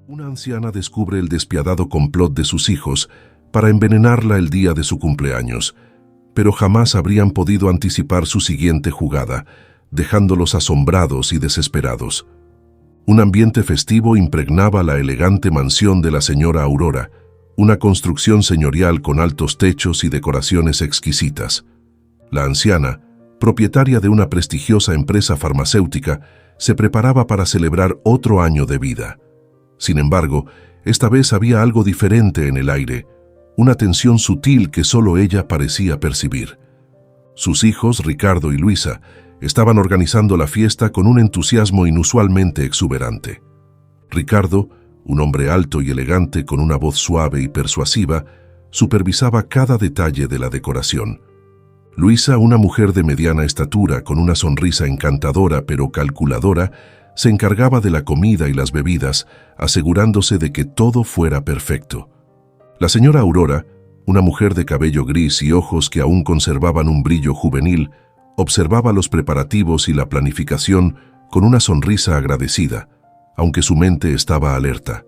Una anciana descubre el despiadado complot de sus hijos para envenenarla el día de su cumpleaños, pero jamás habrían podido anticipar su siguiente jugada, dejándolos asombrados y desesperados. Un ambiente festivo impregnaba la elegante mansión de la señora Aurora, una construcción señorial con altos techos y decoraciones exquisitas. La anciana, propietaria de una prestigiosa empresa farmacéutica, se preparaba para celebrar otro año de vida. Sin embargo, esta vez había algo diferente en el aire, una tensión sutil que solo ella parecía percibir. Sus hijos, Ricardo y Luisa, estaban organizando la fiesta con un entusiasmo inusualmente exuberante. Ricardo, un hombre alto y elegante con una voz suave y persuasiva, supervisaba cada detalle de la decoración. Luisa, una mujer de mediana estatura con una sonrisa encantadora pero calculadora, se encargaba de la comida y las bebidas, asegurándose de que todo fuera perfecto. La señora Aurora, una mujer de cabello gris y ojos que aún conservaban un brillo juvenil, observaba los preparativos y la planificación con una sonrisa agradecida, aunque su mente estaba alerta.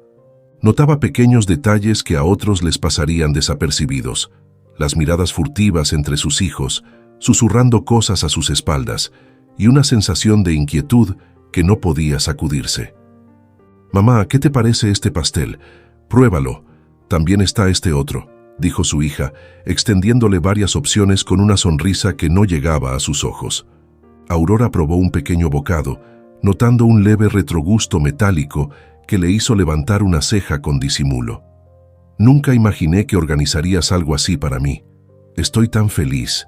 Notaba pequeños detalles que a otros les pasarían desapercibidos, las miradas furtivas entre sus hijos, susurrando cosas a sus espaldas, y una sensación de inquietud que no podía sacudirse. «Mamá, ¿qué te parece este pastel? Pruébalo. También está este otro», dijo su hija, extendiéndole varias opciones con una sonrisa que no llegaba a sus ojos. Aurora probó un pequeño bocado, notando un leve retrogusto metálico que le hizo levantar una ceja con disimulo. «Nunca imaginé que organizarías algo así para mí. Estoy tan feliz»,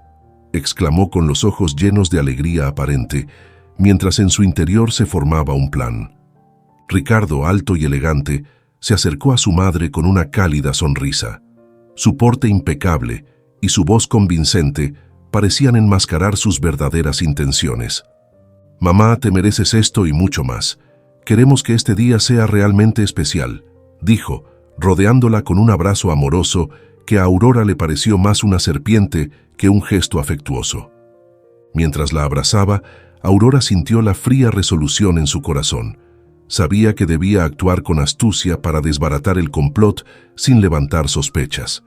exclamó con los ojos llenos de alegría aparente, mientras en su interior se formaba un plan. Ricardo, alto y elegante, se acercó a su madre con una cálida sonrisa. Su porte impecable y su voz convincente parecían enmascarar sus verdaderas intenciones. «Mamá, te mereces esto y mucho más. Queremos que este día sea realmente especial», dijo, rodeándola con un abrazo amoroso que a Aurora le pareció más una serpiente que un gesto afectuoso. Mientras la abrazaba, Aurora sintió la fría resolución en su corazón. Sabía que debía actuar con astucia para desbaratar el complot sin levantar sospechas.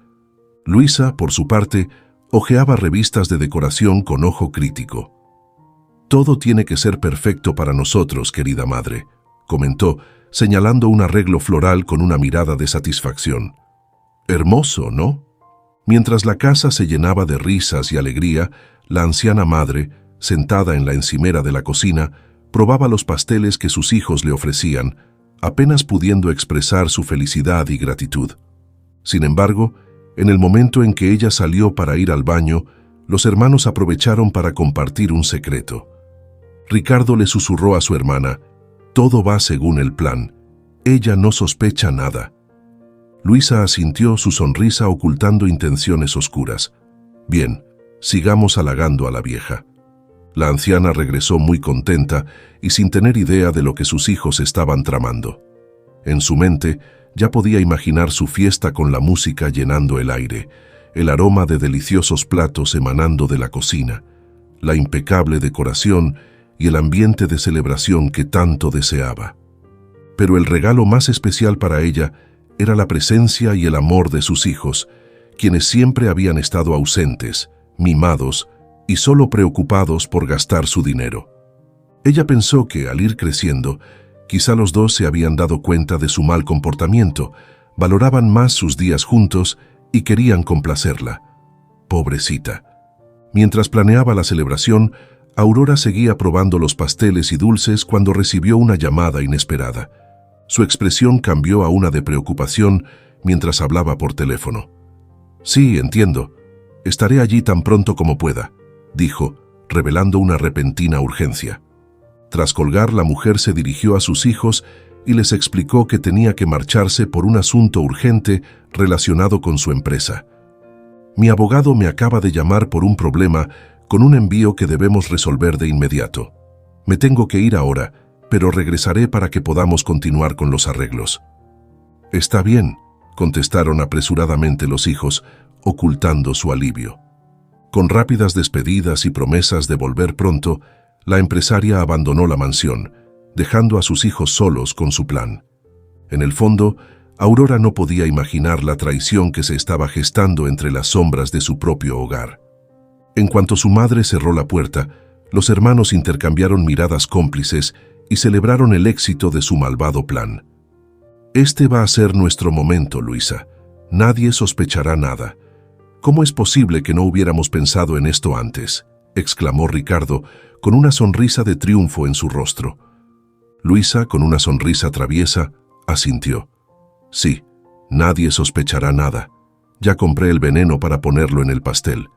Luisa, por su parte, hojeaba revistas de decoración con ojo crítico. «Todo tiene que ser perfecto para nosotros, querida madre», comentó, señalando un arreglo floral con una mirada de satisfacción. «Hermoso, ¿no?». Mientras la casa se llenaba de risas y alegría, la anciana madre, sentada en la encimera de la cocina, probaba los pasteles que sus hijos le ofrecían, apenas pudiendo expresar su felicidad y gratitud. Sin embargo, en el momento en que ella salió para ir al baño, los hermanos aprovecharon para compartir un secreto. Ricardo le susurró a su hermana: «Todo va según el plan. Ella no sospecha nada». Luisa asintió, su sonrisa ocultando intenciones oscuras. «Bien, sigamos halagando a la vieja». La anciana regresó muy contenta y sin tener idea de lo que sus hijos estaban tramando. En su mente ya podía imaginar su fiesta con la música llenando el aire, el aroma de deliciosos platos emanando de la cocina, la impecable decoración y el ambiente de celebración que tanto deseaba. Pero el regalo más especial para ella era la presencia y el amor de sus hijos, quienes siempre habían estado ausentes, mimados y solo preocupados por gastar su dinero. Ella pensó que, al ir creciendo, quizá los dos se habían dado cuenta de su mal comportamiento, valoraban más sus días juntos y querían complacerla. Pobrecita. Mientras planeaba la celebración, Aurora seguía probando los pasteles y dulces cuando recibió una llamada inesperada. Su expresión cambió a una de preocupación mientras hablaba por teléfono. «Sí, entiendo. Estaré allí tan pronto como pueda», dijo, revelando una repentina urgencia. Tras colgar, la mujer se dirigió a sus hijos y les explicó que tenía que marcharse por un asunto urgente relacionado con su empresa. «Mi abogado me acaba de llamar por un problema con un envío que debemos resolver de inmediato. Me tengo que ir ahora, pero regresaré para que podamos continuar con los arreglos». «Está bien», contestaron apresuradamente los hijos, ocultando su alivio. Con rápidas despedidas y promesas de volver pronto, la empresaria abandonó la mansión, dejando a sus hijos solos con su plan. En el fondo, Aurora no podía imaginar la traición que se estaba gestando entre las sombras de su propio hogar. En cuanto su madre cerró la puerta, los hermanos intercambiaron miradas cómplices y celebraron el éxito de su malvado plan. «Este va a ser nuestro momento, Luisa. Nadie sospechará nada. ¿Cómo es posible que no hubiéramos pensado en esto antes?», exclamó Ricardo, con una sonrisa de triunfo en su rostro. Luisa, con una sonrisa traviesa, asintió. «Sí, nadie sospechará nada. Ya compré el veneno para ponerlo en el pastel.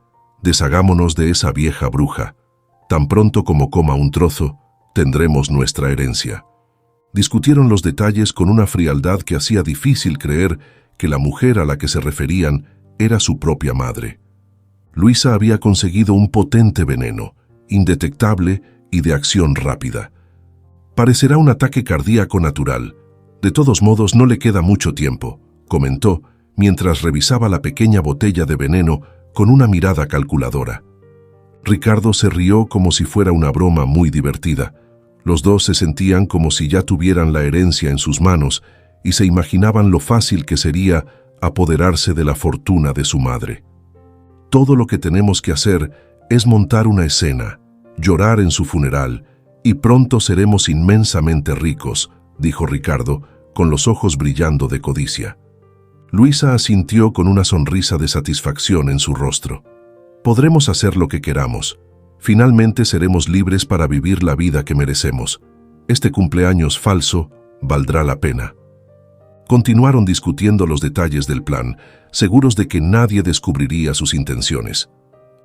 Deshagámonos de esa vieja bruja. Tan pronto como coma un trozo, tendremos nuestra herencia». Discutieron los detalles con una frialdad que hacía difícil creer que la mujer a la que se referían era su propia madre. Luisa había conseguido un potente veneno, indetectable y de acción rápida. «Parecerá un ataque cardíaco natural. De todos modos, no le queda mucho tiempo», comentó, mientras revisaba la pequeña botella de veneno con una mirada calculadora. Ricardo se rió como si fuera una broma muy divertida. Los dos se sentían como si ya tuvieran la herencia en sus manos y se imaginaban lo fácil que sería apoderarse de la fortuna de su madre. «Todo lo que tenemos que hacer es montar una escena, llorar en su funeral, y pronto seremos inmensamente ricos», dijo Ricardo, con los ojos brillando de codicia. Luisa asintió con una sonrisa de satisfacción en su rostro. «Podremos hacer lo que queramos. Finalmente seremos libres para vivir la vida que merecemos. Este cumpleaños falso valdrá la pena». Continuaron discutiendo los detalles del plan, seguros de que nadie descubriría sus intenciones.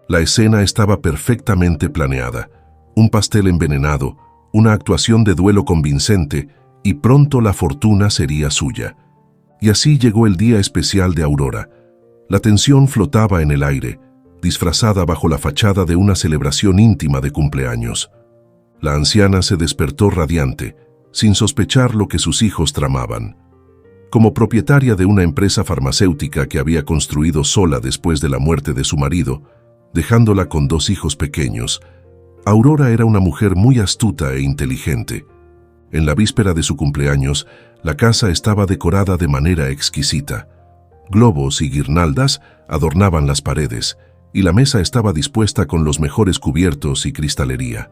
La escena estaba perfectamente planeada. Un pastel envenenado, una actuación de duelo convincente, y pronto la fortuna sería suya. Y así llegó el día especial de Aurora. La tensión flotaba en el aire, disfrazada bajo la fachada de una celebración íntima de cumpleaños. La anciana se despertó radiante, sin sospechar lo que sus hijos tramaban. Como propietaria de una empresa farmacéutica que había construido sola después de la muerte de su marido, dejándola con 2 hijos pequeños, Aurora era una mujer muy astuta e inteligente. En la víspera de su cumpleaños, la casa estaba decorada de manera exquisita. Globos y guirnaldas adornaban las paredes, y la mesa estaba dispuesta con los mejores cubiertos y cristalería.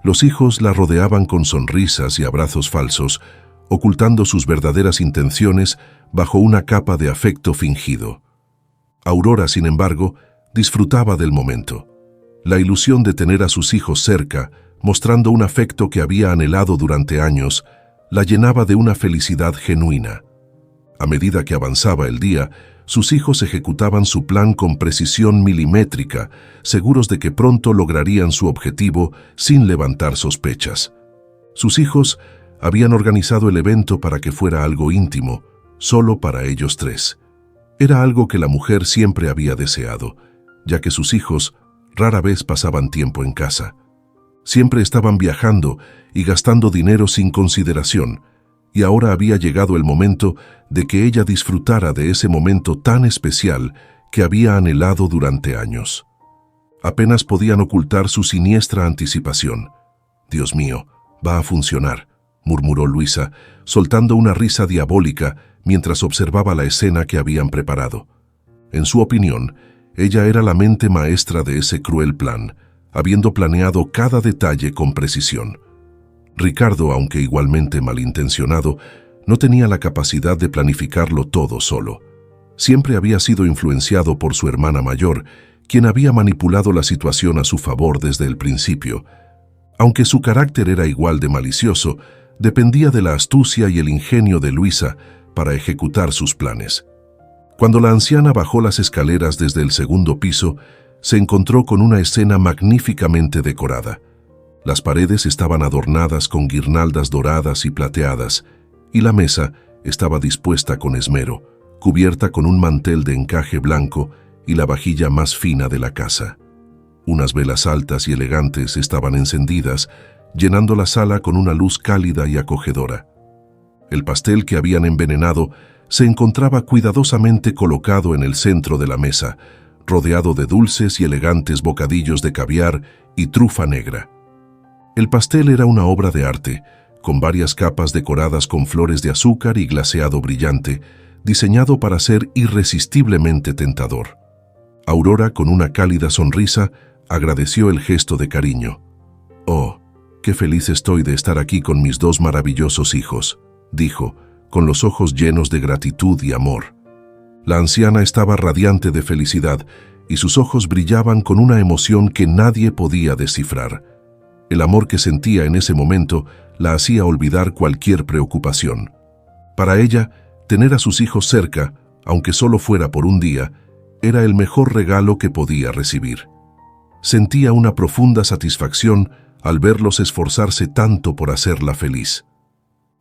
Los hijos la rodeaban con sonrisas y abrazos falsos, ocultando sus verdaderas intenciones bajo una capa de afecto fingido. Aurora, sin embargo, disfrutaba del momento. La ilusión de tener a sus hijos cerca, mostrando un afecto que había anhelado durante años, la llenaba de una felicidad genuina. A medida que avanzaba el día, sus hijos ejecutaban su plan con precisión milimétrica, seguros de que pronto lograrían su objetivo sin levantar sospechas. Sus hijos habían organizado el evento para que fuera algo íntimo, solo para ellos 3. Era algo que la mujer siempre había deseado, ya que sus hijos rara vez pasaban tiempo en casa. Siempre estaban viajando y gastando dinero sin consideración, y ahora había llegado el momento de que ella disfrutara de ese momento tan especial que había anhelado durante años. Apenas podían ocultar su siniestra anticipación. «Dios mío, va a funcionar», murmuró Luisa, soltando una risa diabólica mientras observaba la escena que habían preparado. En su opinión, ella era la mente maestra de ese cruel plan, habiendo planeado cada detalle con precisión. Ricardo, aunque igualmente malintencionado, no tenía la capacidad de planificarlo todo solo. Siempre había sido influenciado por su hermana mayor, quien había manipulado la situación a su favor desde el principio. Aunque su carácter era igual de malicioso, dependía de la astucia y el ingenio de Luisa para ejecutar sus planes. Cuando la anciana bajó las escaleras desde el 2º piso, se encontró con una escena magníficamente decorada. Las paredes estaban adornadas con guirnaldas doradas y plateadas, y la mesa estaba dispuesta con esmero, cubierta con un mantel de encaje blanco y la vajilla más fina de la casa. Unas velas altas y elegantes estaban encendidas, llenando la sala con una luz cálida y acogedora. El pastel que habían envenenado se encontraba cuidadosamente colocado en el centro de la mesa, rodeado de dulces y elegantes bocadillos de caviar y trufa negra. El pastel era una obra de arte, con varias capas decoradas con flores de azúcar y glaseado brillante, diseñado para ser irresistiblemente tentador. Aurora, con una cálida sonrisa, agradeció el gesto de cariño. «Oh, qué feliz estoy de estar aquí con mis dos maravillosos hijos», dijo, con los ojos llenos de gratitud y amor. La anciana estaba radiante de felicidad y sus ojos brillaban con una emoción que nadie podía descifrar. El amor que sentía en ese momento la hacía olvidar cualquier preocupación. Para ella, tener a sus hijos cerca, aunque solo fuera por un día, era el mejor regalo que podía recibir. Sentía una profunda satisfacción al verlos esforzarse tanto por hacerla feliz.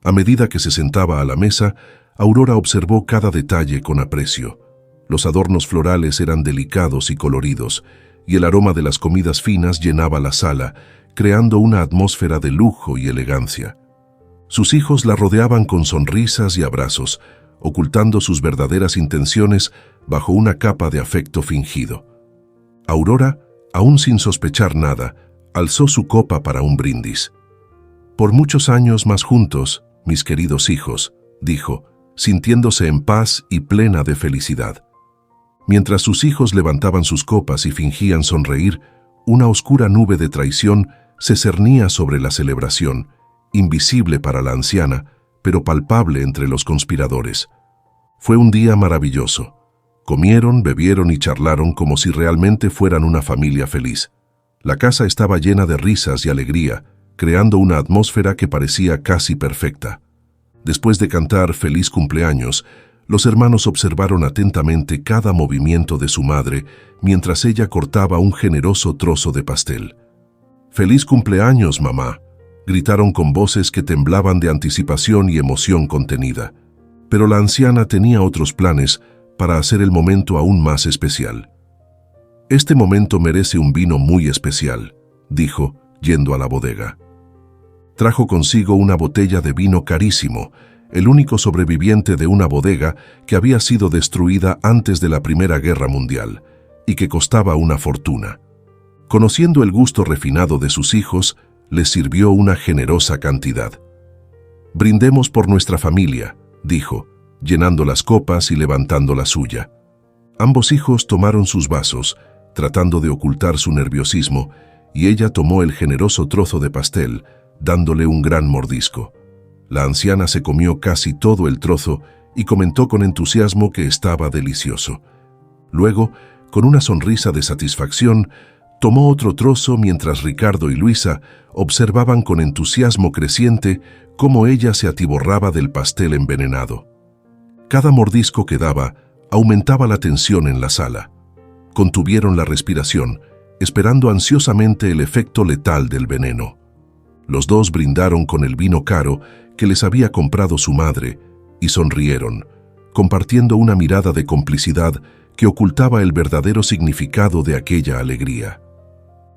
A medida que se sentaba a la mesa, Aurora observó cada detalle con aprecio. Los adornos florales eran delicados y coloridos, y el aroma de las comidas finas llenaba la sala, creando una atmósfera de lujo y elegancia. Sus hijos la rodeaban con sonrisas y abrazos, ocultando sus verdaderas intenciones bajo una capa de afecto fingido. Aurora, aún sin sospechar nada, alzó su copa para un brindis. «Por muchos años más juntos, mis queridos hijos», dijo, sintiéndose en paz y plena de felicidad. Mientras sus hijos levantaban sus copas y fingían sonreír, una oscura nube de traición se cernía sobre la celebración, invisible para la anciana, pero palpable entre los conspiradores. Fue un día maravilloso. Comieron, bebieron y charlaron como si realmente fueran una familia feliz. La casa estaba llena de risas y alegría, creando una atmósfera que parecía casi perfecta. Después de cantar «Feliz cumpleaños», los hermanos observaron atentamente cada movimiento de su madre mientras ella cortaba un generoso trozo de pastel. «¡Feliz cumpleaños, mamá!», gritaron con voces que temblaban de anticipación y emoción contenida. Pero la anciana tenía otros planes para hacer el momento aún más especial. «Este momento merece un vino muy especial», dijo, yendo a la bodega. Trajo consigo una botella de vino carísimo, el único sobreviviente de una bodega que había sido destruida antes de la Primera Guerra Mundial, y que costaba una fortuna. Conociendo el gusto refinado de sus hijos, les sirvió una generosa cantidad. «Brindemos por nuestra familia», dijo, llenando las copas y levantando la suya. Ambos hijos tomaron sus vasos, tratando de ocultar su nerviosismo, y ella tomó el generoso trozo de pastel, dándole un gran mordisco. La anciana se comió casi todo el trozo y comentó con entusiasmo que estaba delicioso. Luego, con una sonrisa de satisfacción, tomó otro trozo mientras Ricardo y Luisa observaban con entusiasmo creciente cómo ella se atiborraba del pastel envenenado. Cada mordisco que daba aumentaba la tensión en la sala. Contuvieron la respiración, esperando ansiosamente el efecto letal del veneno. Los dos brindaron con el vino caro que les había comprado su madre y sonrieron, compartiendo una mirada de complicidad que ocultaba el verdadero significado de aquella alegría.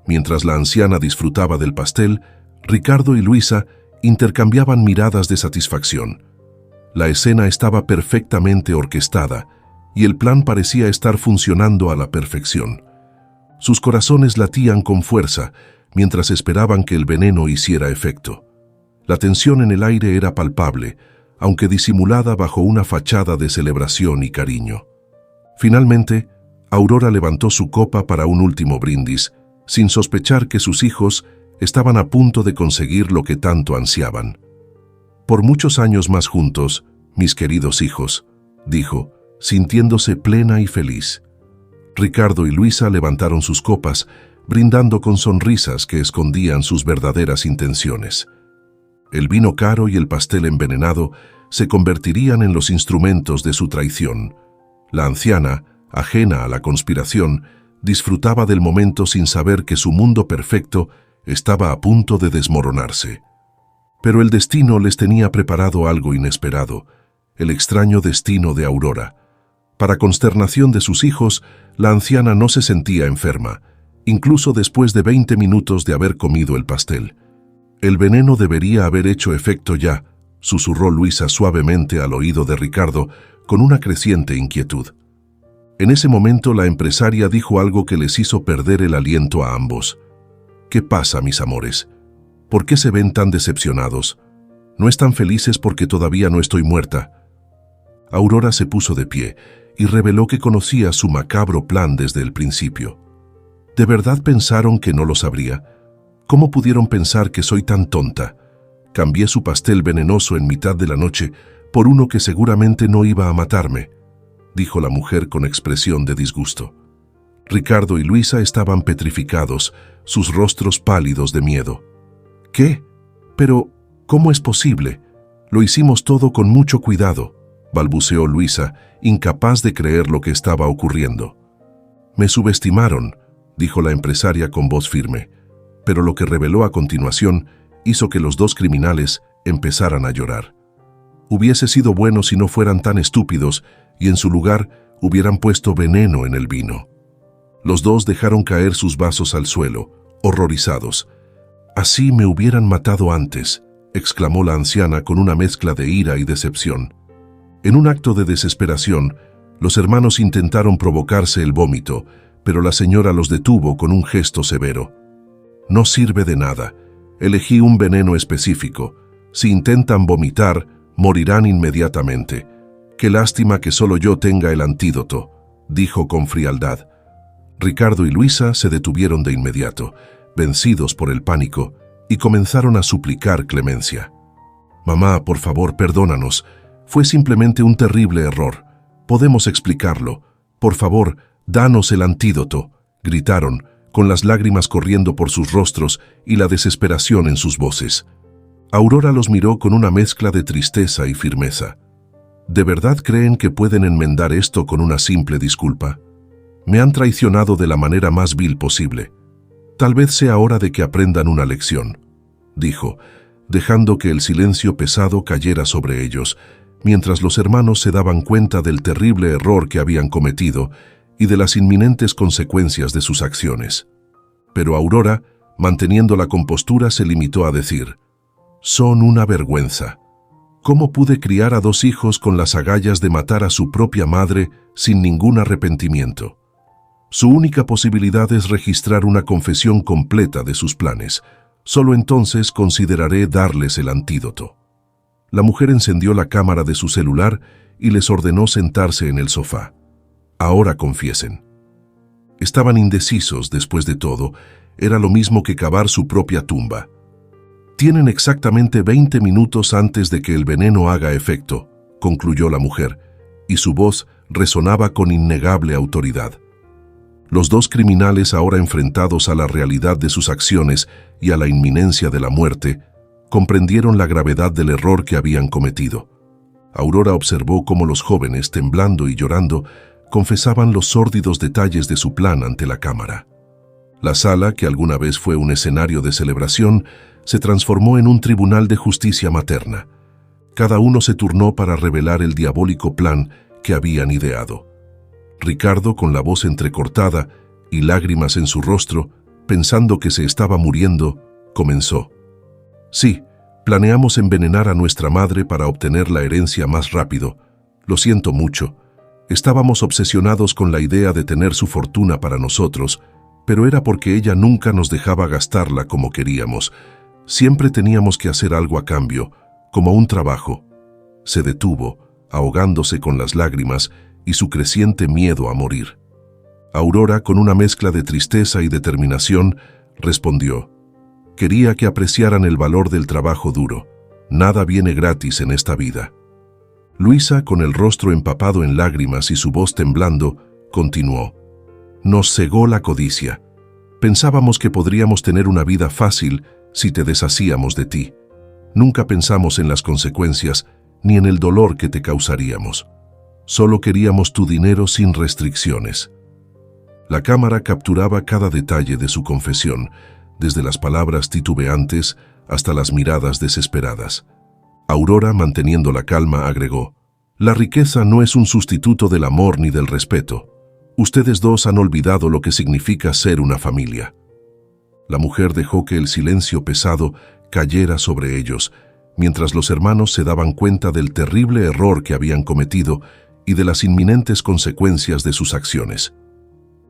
Mientras la anciana disfrutaba del pastel, Ricardo y Luisa intercambiaban miradas de satisfacción. La escena estaba perfectamente orquestada y el plan parecía estar funcionando a la perfección. Sus corazones latían con fuerza mientras esperaban que el veneno hiciera efecto. La tensión en el aire era palpable, aunque disimulada bajo una fachada de celebración y cariño. Finalmente, Aurora levantó su copa para un último brindis, sin sospechar que sus hijos estaban a punto de conseguir lo que tanto ansiaban. «Por muchos años más juntos, mis queridos hijos», dijo, sintiéndose plena y feliz. Ricardo y Luisa levantaron sus copas, brindando con sonrisas que escondían sus verdaderas intenciones. El vino caro y el pastel envenenado se convertirían en los instrumentos de su traición. La anciana, ajena a la conspiración, disfrutaba del momento sin saber que su mundo perfecto estaba a punto de desmoronarse. Pero el destino les tenía preparado algo inesperado, el extraño destino de Aurora. Para consternación de sus hijos, la anciana no se sentía enferma, incluso después de 20 minutos de haber comido el pastel. «El veneno debería haber hecho efecto ya», susurró Luisa suavemente al oído de Ricardo, con una creciente inquietud. En ese momento la empresaria dijo algo que les hizo perder el aliento a ambos. «¿Qué pasa, mis amores? ¿Por qué se ven tan decepcionados? No están felices porque todavía no estoy muerta. Aurora se puso de pie y reveló que conocía su macabro plan desde el principio. ¿De verdad pensaron que no lo sabría? ¿Cómo pudieron pensar que soy tan tonta? Cambié su pastel venenoso en mitad de la noche por uno que seguramente no iba a matarme, dijo la mujer con expresión de disgusto. Ricardo y Luisa estaban petrificados, sus rostros pálidos de miedo. ¿Qué? Pero, ¿cómo es posible? Lo hicimos todo con mucho cuidado, balbuceó Luisa, incapaz de creer lo que estaba ocurriendo. Me subestimaron, dijo la empresaria con voz firme, pero lo que reveló a continuación hizo que los dos criminales empezaran a llorar. Hubiese sido bueno si no fueran tan estúpidos y en su lugar hubieran puesto veneno en el vino. Los dos dejaron caer sus vasos al suelo, horrorizados. «Así me hubieran matado antes», exclamó la anciana con una mezcla de ira y decepción. En un acto de desesperación, los hermanos intentaron provocarse el vómito, pero la señora los detuvo con un gesto severo. «No sirve de nada. Elegí un veneno específico. Si intentan vomitar, morirán inmediatamente. Qué lástima que solo yo tenga el antídoto», dijo con frialdad. Ricardo y Luisa se detuvieron de inmediato, vencidos por el pánico, y comenzaron a suplicar clemencia. «Mamá, por favor, perdónanos. Fue simplemente un terrible error. Podemos explicarlo. Por favor, danos el antídoto», gritaron, con las lágrimas corriendo por sus rostros y la desesperación en sus voces. Aurora los miró con una mezcla de tristeza y firmeza. ¿De verdad creen que pueden enmendar esto con una simple disculpa? Me han traicionado de la manera más vil posible. Tal vez sea hora de que aprendan una lección, dijo, dejando que el silencio pesado cayera sobre ellos, mientras los hermanos se daban cuenta del terrible error que habían cometido y de las inminentes consecuencias de sus acciones. Pero Aurora, manteniendo la compostura, se limitó a decir: «Son una vergüenza. ¿Cómo pude criar a dos hijos con las agallas de matar a su propia madre sin ningún arrepentimiento? Su única posibilidad es registrar una confesión completa de sus planes. Solo entonces consideraré darles el antídoto». La mujer encendió la cámara de su celular y les ordenó sentarse en el sofá. «Ahora confiesen». Estaban indecisos, después de todo. Era lo mismo que cavar su propia tumba. «Tienen exactamente 20 minutos antes de que el veneno haga efecto», concluyó la mujer, y su voz resonaba con innegable autoridad. Los dos criminales, ahora enfrentados a la realidad de sus acciones y a la inminencia de la muerte, comprendieron la gravedad del error que habían cometido. Aurora observó cómo los jóvenes, temblando y llorando, confesaban los sórdidos detalles de su plan ante la cámara. La sala, que alguna vez fue un escenario de celebración, se transformó en un tribunal de justicia materna. Cada uno se turnó para revelar el diabólico plan que habían ideado. Ricardo, con la voz entrecortada y lágrimas en su rostro, pensando que se estaba muriendo, comenzó: «Sí, planeamos envenenar a nuestra madre para obtener la herencia más rápido. Lo siento mucho. Estábamos obsesionados con la idea de tener su fortuna para nosotros, pero era porque ella nunca nos dejaba gastarla como queríamos. Siempre teníamos que hacer algo a cambio, como un trabajo». Se detuvo, ahogándose con las lágrimas y su creciente miedo a morir. Aurora, con una mezcla de tristeza y determinación, respondió: «Quería que apreciaran el valor del trabajo duro. Nada viene gratis en esta vida». Luisa, con el rostro empapado en lágrimas y su voz temblando, continuó: «Nos cegó la codicia. Pensábamos que podríamos tener una vida fácil si te deshacíamos de ti. Nunca pensamos en las consecuencias ni en el dolor que te causaríamos. Solo queríamos tu dinero sin restricciones». La cámara capturaba cada detalle de su confesión, desde las palabras titubeantes hasta las miradas desesperadas. Aurora, manteniendo la calma, agregó: «La riqueza no es un sustituto del amor ni del respeto. Ustedes dos han olvidado lo que significa ser una familia». La mujer dejó que el silencio pesado cayera sobre ellos, mientras los hermanos se daban cuenta del terrible error que habían cometido y de las inminentes consecuencias de sus acciones.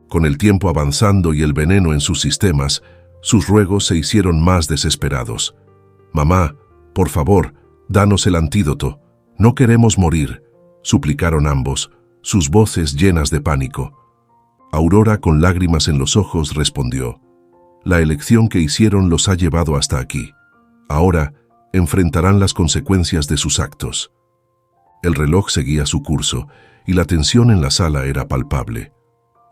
Con el tiempo avanzando y el veneno en sus sistemas, sus ruegos se hicieron más desesperados. «Mamá, por favor, «Danos el antídoto. No queremos morir», suplicaron ambos, sus voces llenas de pánico. Aurora, con lágrimas en los ojos, respondió: «La elección que hicieron los ha llevado hasta aquí. Ahora enfrentarán las consecuencias de sus actos». El reloj seguía su curso y la tensión en la sala era palpable.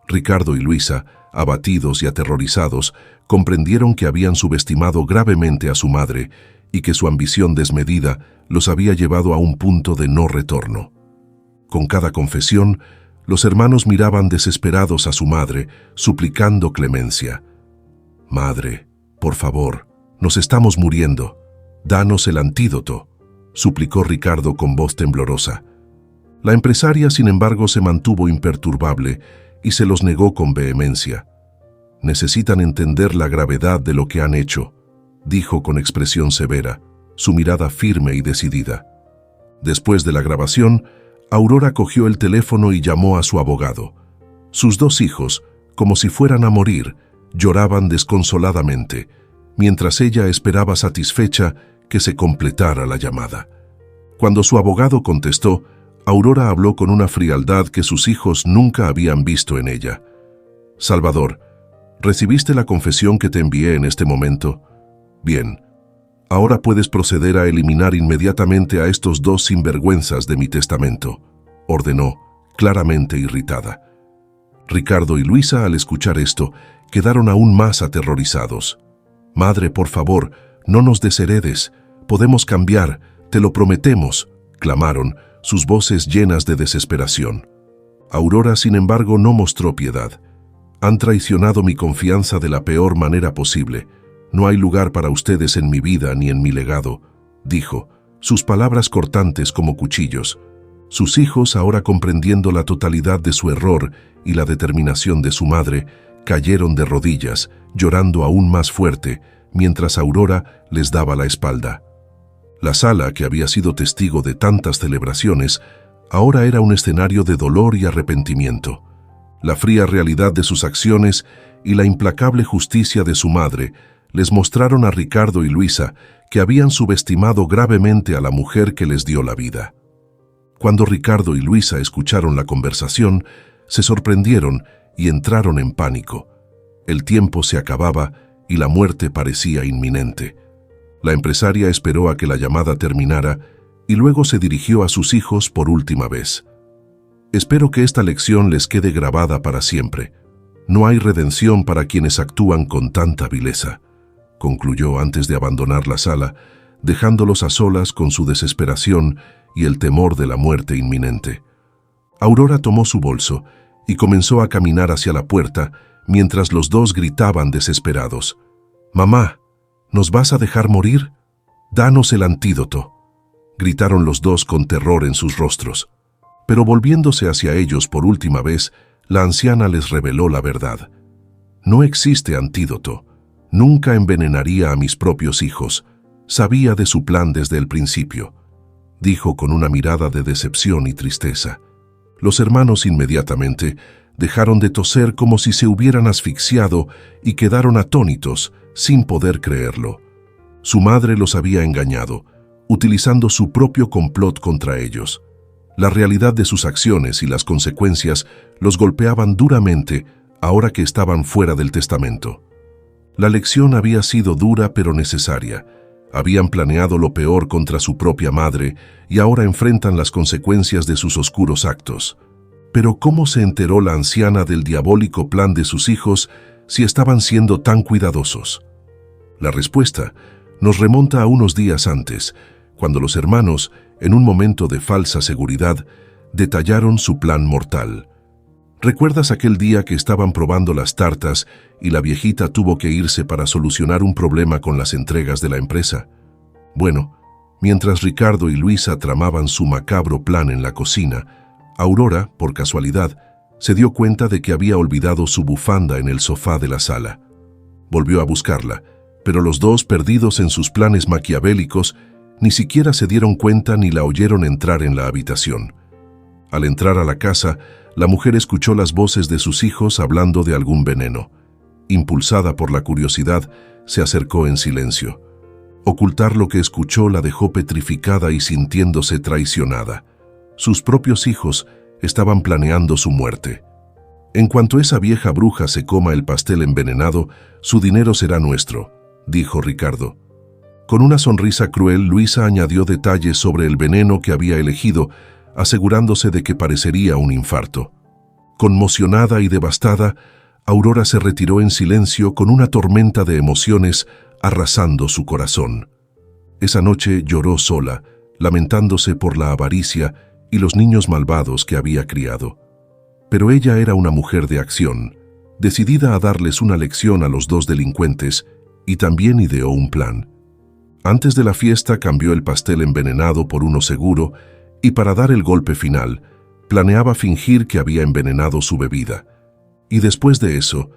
Ricardo y Luisa, abatidos y aterrorizados, comprendieron que habían subestimado gravemente a su madre y que su ambición desmedida los había llevado a un punto de no retorno. Con cada confesión, los hermanos miraban desesperados a su madre, suplicando clemencia. «Madre, por favor, nos estamos muriendo. Danos el antídoto», suplicó Ricardo con voz temblorosa. La empresaria, sin embargo, se mantuvo imperturbable y se los negó con vehemencia. «Necesitan entender la gravedad de lo que han hecho», dijo con expresión severa, su mirada firme y decidida. Después de la grabación, Aurora cogió el teléfono y llamó a su abogado. Sus dos hijos, como si fueran a morir, lloraban desconsoladamente, mientras ella esperaba satisfecha que se completara la llamada. Cuando su abogado contestó, Aurora habló con una frialdad que sus hijos nunca habían visto en ella. «Salvador, ¿recibiste la confesión que te envié en este momento? Bien. Ahora puedes proceder a eliminar inmediatamente a estos dos sinvergüenzas de mi testamento», ordenó, claramente irritada. Ricardo y Luisa, al escuchar esto, quedaron aún más aterrorizados. «Madre, por favor, no nos desheredes. Podemos cambiar, te lo prometemos», clamaron, sus voces llenas de desesperación. Aurora, sin embargo, no mostró piedad. «Han traicionado mi confianza de la peor manera posible. No hay lugar para ustedes en mi vida ni en mi legado», dijo, sus palabras cortantes como cuchillos. Sus hijos, ahora comprendiendo la totalidad de su error y la determinación de su madre, cayeron de rodillas, llorando aún más fuerte, mientras Aurora les daba la espalda. La sala, que había sido testigo de tantas celebraciones, ahora era un escenario de dolor y arrepentimiento. La fría realidad de sus acciones y la implacable justicia de su madre les mostraron a Ricardo y Luisa que habían subestimado gravemente a la mujer que les dio la vida. Cuando Ricardo y Luisa escucharon la conversación, se sorprendieron y entraron en pánico. El tiempo se acababa y la muerte parecía inminente. La empresaria esperó a que la llamada terminara y luego se dirigió a sus hijos por última vez. «Espero que esta lección les quede grabada para siempre. No hay redención para quienes actúan con tanta vileza», concluyó antes de abandonar la sala, dejándolos a solas con su desesperación y el temor de la muerte inminente. Aurora tomó su bolso y comenzó a caminar hacia la puerta mientras los dos gritaban desesperados: «Mamá, ¿nos vas a dejar morir? Danos el antídoto», gritaron los dos con terror en sus rostros. Pero volviéndose hacia ellos por última vez, la anciana les reveló la verdad. «No existe antídoto. Nunca envenenaría a mis propios hijos. Sabía de su plan desde el principio», dijo con una mirada de decepción y tristeza. Los hermanos inmediatamente dejaron de toser como si se hubieran asfixiado y quedaron atónitos, sin poder creerlo. Su madre los había engañado, utilizando su propio complot contra ellos. La realidad de sus acciones y las consecuencias los golpeaban duramente ahora que estaban fuera del testamento. La lección había sido dura pero necesaria. Habían planeado lo peor contra su propia madre y ahora enfrentan las consecuencias de sus oscuros actos. Pero ¿cómo se enteró la anciana del diabólico plan de sus hijos si estaban siendo tan cuidadosos? La respuesta nos remonta a unos días antes, cuando los hermanos, en un momento de falsa seguridad, detallaron su plan mortal. ¿Recuerdas aquel día que estaban probando las tartas y la viejita tuvo que irse para solucionar un problema con las entregas de la empresa? Bueno, mientras Ricardo y Luisa tramaban su macabro plan en la cocina, Aurora, por casualidad, se dio cuenta de que había olvidado su bufanda en el sofá de la sala. Volvió a buscarla, pero los dos, perdidos en sus planes maquiavélicos, ni siquiera se dieron cuenta ni la oyeron entrar en la habitación. Al entrar a la casa, la mujer escuchó las voces de sus hijos hablando de algún veneno. Impulsada por la curiosidad, se acercó en silencio. Ocultar lo que escuchó la dejó petrificada y sintiéndose traicionada. Sus propios hijos estaban planeando su muerte. En cuanto esa vieja bruja se coma el pastel envenenado, su dinero será nuestro, dijo Ricardo. Con una sonrisa cruel, Luisa añadió detalles sobre el veneno que había elegido, asegurándose de que parecería un infarto. Conmocionada y devastada, Aurora se retiró en silencio con una tormenta de emociones arrasando su corazón. Esa noche lloró sola, lamentándose por la avaricia y los niños malvados que había criado. Pero ella era una mujer de acción, decidida a darles una lección a los dos delincuentes, y también ideó un plan. Antes de la fiesta cambió el pastel envenenado por uno seguro, y para dar el golpe final, planeaba fingir que había envenenado su bebida. Y después de eso,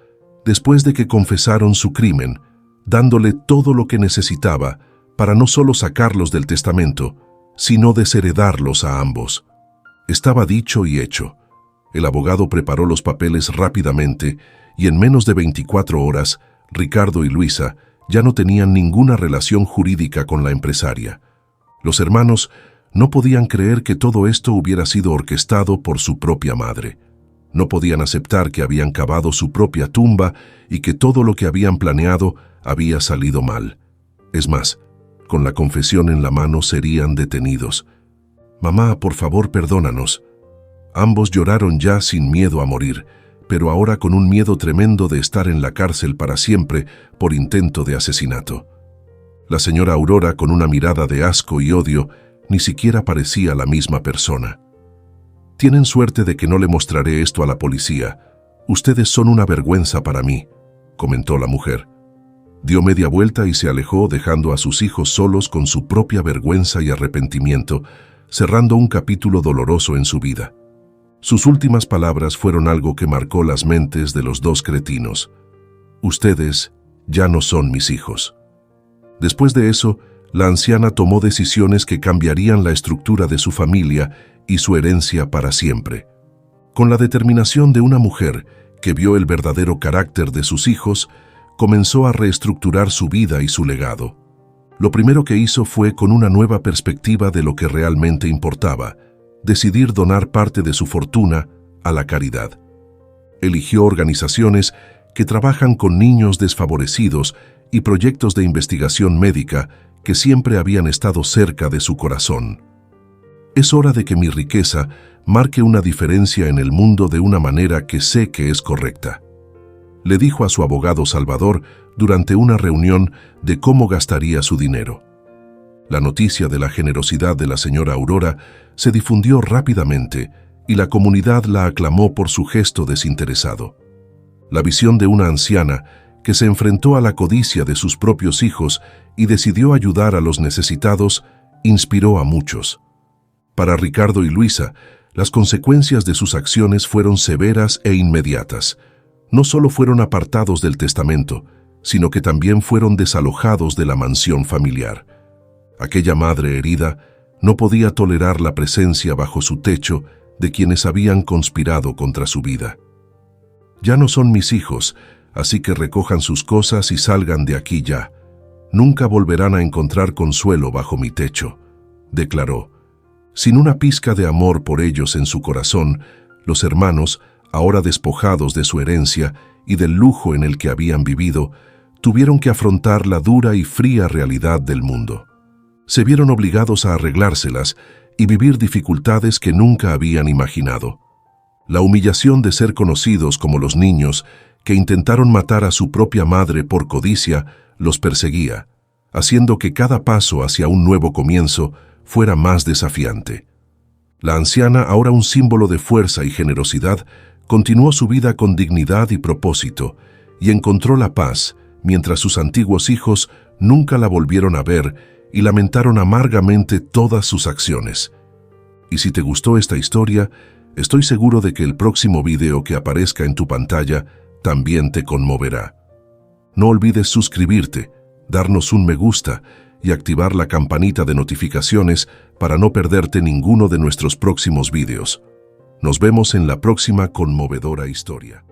después de que confesaron su crimen, dándole todo lo que necesitaba para no solo sacarlos del testamento, sino desheredarlos a ambos. Estaba dicho y hecho. El abogado preparó los papeles rápidamente y en menos de 24 horas, Ricardo y Luisa ya no tenían ninguna relación jurídica con la empresaria. Los hermanos no podían creer que todo esto hubiera sido orquestado por su propia madre. No podían aceptar que habían cavado su propia tumba y que todo lo que habían planeado había salido mal. Es más, con la confesión en la mano serían detenidos. «Mamá, por favor, perdónanos». Ambos lloraron ya sin miedo a morir, pero ahora con un miedo tremendo de estar en la cárcel para siempre por intento de asesinato. La señora Aurora, con una mirada de asco y odio, ni siquiera parecía la misma persona. «Tienen suerte de que no le mostraré esto a la policía. Ustedes son una vergüenza para mí», comentó la mujer. Dio media vuelta y se alejó, dejando a sus hijos solos con su propia vergüenza y arrepentimiento, cerrando un capítulo doloroso en su vida. Sus últimas palabras fueron algo que marcó las mentes de los dos cretinos. «Ustedes ya no son mis hijos». Después de eso, la anciana tomó decisiones que cambiarían la estructura de su familia y su herencia para siempre. Con la determinación de una mujer que vio el verdadero carácter de sus hijos, comenzó a reestructurar su vida y su legado. Lo primero que hizo fue, con una nueva perspectiva de lo que realmente importaba, decidir donar parte de su fortuna a la caridad. Eligió organizaciones que trabajan con niños desfavorecidos y proyectos de investigación médica que siempre habían estado cerca de su corazón. «Es hora de que mi riqueza marque una diferencia en el mundo de una manera que sé que es correcta», le dijo a su abogado Salvador durante una reunión de cómo gastaría su dinero. La noticia de la generosidad de la señora Aurora se difundió rápidamente y la comunidad la aclamó por su gesto desinteresado. La visión de una anciana que se enfrentó a la codicia de sus propios hijos y decidió ayudar a los necesitados inspiró a muchos. Para Ricardo y Luisa, las consecuencias de sus acciones fueron severas e inmediatas. No solo fueron apartados del testamento, sino que también fueron desalojados de la mansión familiar. Aquella madre herida no podía tolerar la presencia bajo su techo de quienes habían conspirado contra su vida. «Ya no son mis hijos, así que recojan sus cosas y salgan de aquí ya. Nunca volverán a encontrar consuelo bajo mi techo», declaró. Sin una pizca de amor por ellos en su corazón, los hermanos, ahora despojados de su herencia y del lujo en el que habían vivido, tuvieron que afrontar la dura y fría realidad del mundo. Se vieron obligados a arreglárselas y vivir dificultades que nunca habían imaginado. La humillación de ser conocidos como los niños que intentaron matar a su propia madre por codicia los perseguía, haciendo que cada paso hacia un nuevo comienzo fuera más desafiante. La anciana, ahora un símbolo de fuerza y generosidad, continuó su vida con dignidad y propósito, y encontró la paz, mientras sus antiguos hijos nunca la volvieron a ver y lamentaron amargamente todas sus acciones. Y si te gustó esta historia, estoy seguro de que el próximo video que aparezca en tu pantalla también te conmoverá. No olvides suscribirte, darnos un me gusta y activar la campanita de notificaciones para no perderte ninguno de nuestros próximos videos. Nos vemos en la próxima conmovedora historia.